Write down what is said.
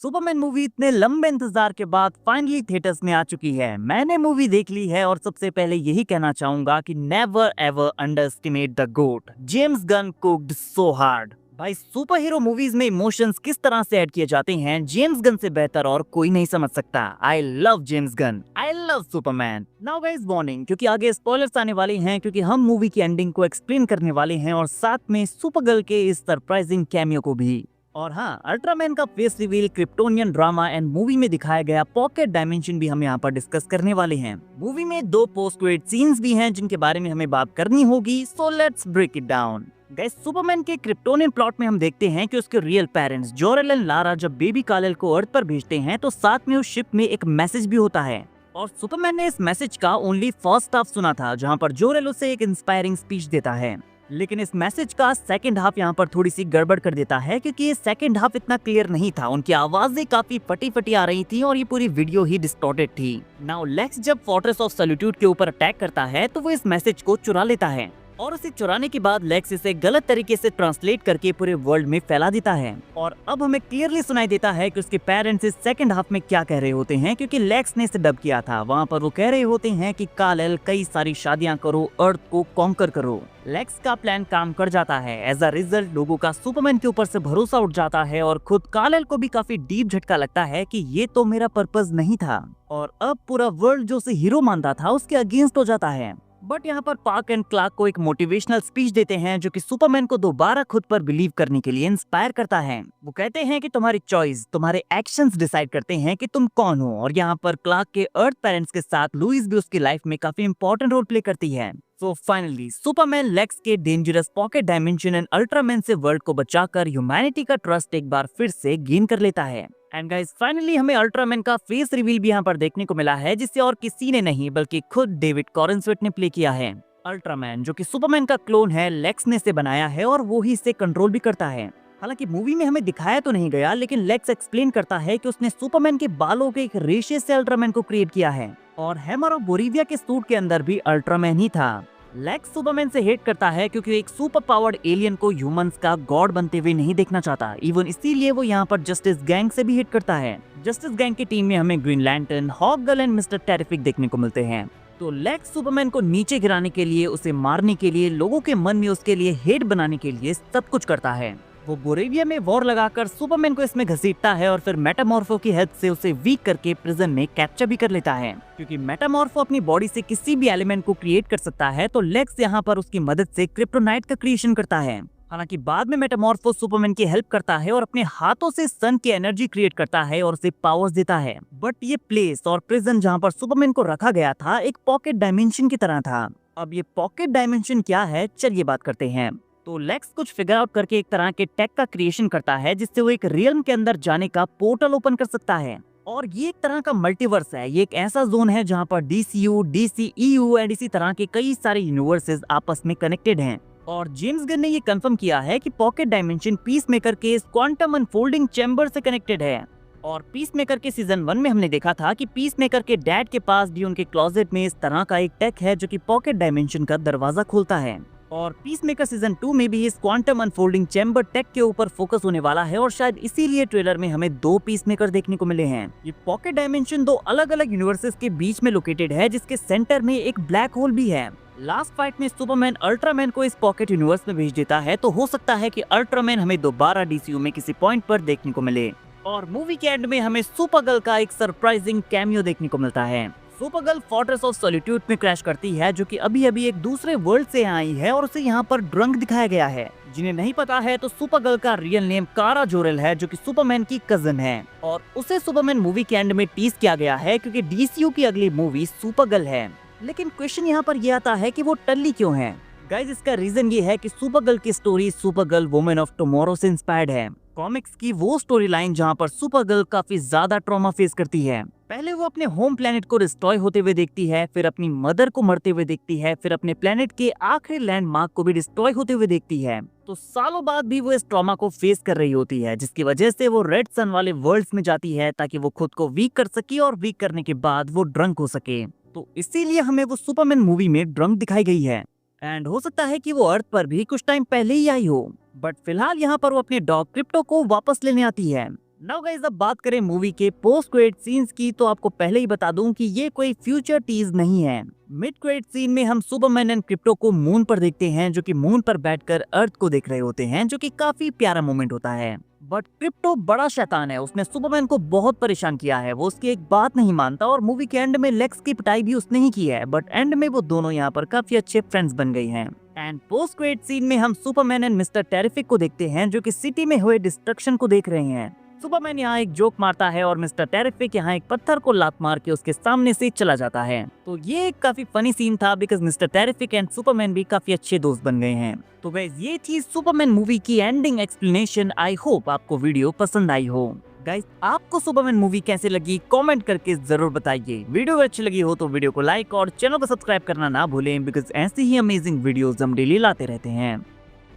Superman movie इतने लंबे इंतजार के बाद फाइनली थिएटर्स में आ चुकी है। मैंने मूवी देख ली है और सबसे पहले यही कहना चाहूंगा कि never ever underestimate the goat. James Gunn cooked so hard. भाई सुपर हीरो मूवीज में इमोशंस किस तरह से ऐड किए जाते हैं, जेम्स गन से बेहतर और कोई नहीं समझ सकता। I love James Gunn, I love Superman. Now guys warning, क्योंकि आगे स्पॉयलर्स आने वाले हैं, क्योंकि हम मूवी की एंडिंग को एक्सप्लेन करने वाले हैं और साथ में सुपरगर्ल के इस सरप्राइजिंग कैमियो को भी। और हाँ, अल्ट्रामैन का face reveal, Kryptonian drama and movie में दिखाया गया पॉकेट डायमेंशन भी हम यहाँ पर डिस्कस करने वाले हैं। मूवी में 2 पोस्ट क्रेडिट सीन्स भी हैं जिनके बारे में हमें बात करनी होगी, so let's break it down. Guys, Superman के क्रिप्टोनियन प्लॉट में हम देखते हैं कि उसके real parents Jor-El and Lara जब बेबी कालेल को अर्थ पर भेजते हैं तो साथ में उस शिप में एक मैसेज भी होता है। और सुपरमैन ने इस मैसेज का ओनली फर्स्ट हाफ सुना था, जहाँ पर जोरेल उसे एक इंस्पायरिंग स्पीच देता है। लेकिन इस मैसेज का सेकंड हाफ यहाँ पर थोड़ी सी गड़बड़ कर देता है, क्योंकि ये सेकंड हाफ इतना क्लियर नहीं था। उनकी आवाजें काफी फटी फटी आ रही थी और ये पूरी वीडियो ही डिस्टॉर्टेड थी। नाउ लेक्स जब फोर्ट्रेस ऑफ सॉलिट्यूड के ऊपर अटैक करता है तो वो इस मैसेज को चुरा लेता है और उसे चुराने के बाद लेक्स इसे गलत तरीके से ट्रांसलेट करके पूरे वर्ल्ड में फैला देता है। और अब हमें क्लियरली सुनाई देता है कि उसके पेरेंट्स इस सेकंड हाफ में क्या कह रहे होते हैं, क्योंकि लेक्स ने इसे डब किया था। वहाँ पर वो कह रहे होते हैं कि कालेल कई सारी शादियां करो, अर्थ को कॉन्कर करो। लेक्स का प्लान काम कर जाता है। एज अ रिजल्ट लोगों का सुपरमैन के ऊपर से भरोसा उठ जाता है और खुद कालेल को भी काफी डीप झटका लगता है कि ये तो मेरा पर्पस नहीं था। और अब पूरा वर्ल्ड जो उसे हीरो मानता था उसके अगेंस्ट हो जाता है। बट यहाँ पर पार्क एंड क्लार्क को एक मोटिवेशनल स्पीच देते हैं जो कि सुपरमैन को दोबारा खुद पर बिलीव करने के लिए इंस्पायर करता है। वो कहते हैं कि तुम्हारी चॉइस, तुम्हारे एक्शंस डिसाइड करते हैं कि तुम कौन हो। और यहाँ पर क्लार्क के अर्थ पेरेंट्स के साथ लुइस भी उसकी लाइफ में काफी इंपॉर्टेंट रोल प्ले करती है। सो फाइनली सुपरमैन लेक्स के dangerous pocket dimension and Ultraman से वर्ल्ड को बचाकर ह्यूमैनिटी का ट्रस्ट एक बार फिर से गेन कर लेता है। एंड गाइस, फाइनली हमें अल्ट्रामैन का फेस रिवील भी यहाँ पर देखने को मिला है, जिसे और किसी ने नहीं बल्कि खुद डेविड कॉरेंस्वेट ने प्ले किया है। अल्ट्रामैन जो कि सुपरमैन का क्लोन है, लेक्स ने इसे बनाया है और वो ही इसे कंट्रोल भी करता है। हालांकि मूवी में हमें दिखाया तो नहीं गया, लेकिन लेक्स एक्सप्लेन करता है कि उसने सुपरमैन के बालों के एक रेशे से अल्ट्रामैन को क्रिएट किया है और हैमर ऑफ बोरिविया के सूट के अंदर भी अल्ट्रामैन ही था। लेक्स सुपरमैन से हेट करता है क्योंकि एक सुपर पावर्ड एलियन को ह्यूमंस का गॉड बनते हुए नहीं देखना चाहता। इवन इसीलिए वो यहाँ पर जस्टिस गैंग से भी हेट करता है। जस्टिस गैंग की टीम में हमें green lantern, Hawkgirl and mister terrific देखने को मिलते हैं। तो लेक्स सुपरमैन को नीचे गिराने के लिए, उसे मारने के लिए, लोगों के मन में उसके लिए हेट बनाने के लिए सब कुछ करता है। वो बोरेविया में वॉर लगाकर सुपरमैन को इसमें घसीटता है और फिर मेटामॉर्फो की हेल्प से उसे वीक करके प्रिजन में कैप्चर भी कर लेता है। क्योंकि मेटामॉर्फो अपनी बॉडी से किसी भी एलिमेंट को क्रिएट कर सकता है, तो लेक्स यहाँ पर उसकी मदद से क्रिप्टोनाइट का क्रिएशन करता है। हालांकि बाद में मेटामॉर्फो सुपरमैन की हेल्प करता है और अपने हाथों से सन की एनर्जी क्रिएट करता है और उसे पावर्स देता है। बट ये प्लेस और प्रिजन जहाँ पर सुपरमैन को रखा गया था एक पॉकेट डायमेंशन की तरह था। अब ये पॉकेट डायमेंशन क्या है, चलिए बात करते हैं। तो लेक्स कुछ फिगर आउट करके एक तरह के टेक का क्रिएशन करता है जिससे वो एक रियल्म के अंदर जाने का पोर्टल ओपन कर सकता है। और ये एक तरह का मल्टीवर्स है। ये एक ऐसा जोन है जहाँ पर DCU, DCEU एंड इसी तरह के कई सारे यूनिवर्सेस आपस में कनेक्टेड हैं। और जेम्स गन ने ये कंफर्म किया है कि पॉकेट डायमेंशन पीसमेकर के इस क्वांटम अनफोल्डिंग चैम्बर से कनेक्टेड है। और पीसमेकर के सीजन 1 में हमने देखा था कि पीसमेकर के डैड के पास भी उनके क्लोजेट में इस तरह का एक टेक है जो कि पॉकेट डायमेंशन का दरवाजा खोलता है। और पीसमेकर सीजन 2 में भी इस क्वांटम अनफोल्डिंग चैम्बर टेक के ऊपर फोकस होने वाला है और शायद इसीलिए ट्रेलर में हमें 2 पीसमेकर देखने को मिले हैं। ये पॉकेट डायमेंशन 2 अलग अलग यूनिवर्सेस के बीच में लोकेटेड है, जिसके सेंटर में एक ब्लैक होल भी है। लास्ट फाइट में सुपरमैन अल्ट्रामैन को इस पॉकेट यूनिवर्स में भेज देता है, तो हो सकता है कि अल्ट्रामैन हमें दोबारा DCU में किसी पॉइंट पर देखने को मिले। और मूवी के एंड में हमें सुपरगर्ल का एक सरप्राइजिंग कैमियो देखने को मिलता है। सुपरगर्ल फोर्ट्रेस ऑफ सॉलिट्यूड में क्रैश करती है, जो कि अभी अभी एक दूसरे वर्ल्ड से आई है और उसे यहाँ पर ड्रंक दिखाया गया है। जिन्हें नहीं पता है तो सुपरगर्ल का रियल नेम कारा जोरेल है, जो कि सुपरमैन की कजन है और उसे सुपरमैन मूवी के एंड में टीज किया गया है क्योंकि DCU की अगली मूवी सुपरगर्ल है। लेकिन क्वेश्चन यहाँ पर यह आता है कि वो टल्ली क्यों है। गाइस, इसका रीजन ये है कि सुपरगर्ल की story Supergirl women of tomorrow से इंस्पायर्ड है। कॉमिक्स की वो स्टोरी लाइन जहाँ पर सुपरगर्ल काफी ज्यादा ट्रॉमा फेस करती है। पहले वो अपने होम प्लेनेट को डिस्ट्रॉय होते हुए देखती है, फिर अपनी मदर को मरते हुए देखती है, फिर अपने प्लेनेट के आखिरी लैंडमार्क को भी डिस्ट्रॉय होते हुए देखती है। तो सालों बाद भी वो इस ट्रॉमा को फेस कर रही होती है, जिसकी वजह से वो रेड सन वाले वर्ल्ड्स में जाती है ताकि वो खुद को वीक कर सके और वीक करने के बाद वो ड्रंक हो सके। तो इसीलिए हमें वो सुपरमैन मूवी में ड्रंक दिखाई गई है। एंड हो सकता है कि वो अर्थ पर भी कुछ टाइम पहले ही आई हो, बट फिलहाल यहाँ पर वो अपने डॉग क्रिप्टो को वापस लेने आती है। नाउ गाइस, अब बात करें मूवी के पोस्ट क्रेडिट सीन्स की, तो आपको पहले ही बता दूं कि ये कोई फ्यूचर टीज नहीं है। मिड क्रेडिट सीन में हम सुपरमैन एंड क्रिप्टो को मून पर देखते हैं, जो कि मून पर बैठकर अर्थ को देख रहे होते हैं, जो कि काफी प्यारा मोमेंट होता है। बट क्रिप्टो बड़ा शैतान है, उसने सुपरमैन को बहुत परेशान किया है, वो उसकी एक बात नहीं मानता और मूवी के एंड में लेक्स की पिटाई भी उसने ही की है। बट एंड में वो दोनों यहाँ पर काफी अच्छे फ्रेंड्स बन गई हैं। एंड पोस्ट क्रेडिट सीन में हम सुपरमैन एंड मिस्टर टेरिफिक को देखते हैं, जो कि सिटी में हुए डिस्ट्रक्शन को देख रहे हैं। सुपरमैन यहाँ एक जोक मारता है और मिस्टर टेरिफिक यहाँ एक पत्थर को लात मार के उसके सामने से चला जाता है। तो ये एक काफी फनी सीन था, because mister terrific and Superman भी काफी अच्छे दोस्त बन गए हैं। तो गाइस, ये थी सुपरमैन मूवी की एंडिंग एक्सप्लेनेशन। आई होप आपको वीडियो पसंद आई हो। गाइस, आपको सुपरमैन मूवी कैसे लगी कमेंट करके जरूर बताइए। वीडियो अच्छी लगी हो तो वीडियो को लाइक और चैनल को सब्सक्राइब करना ना भूलें, बिकॉज ऐसी ही अमेजिंग वीडियोस हम डेली लाते रहते हैं।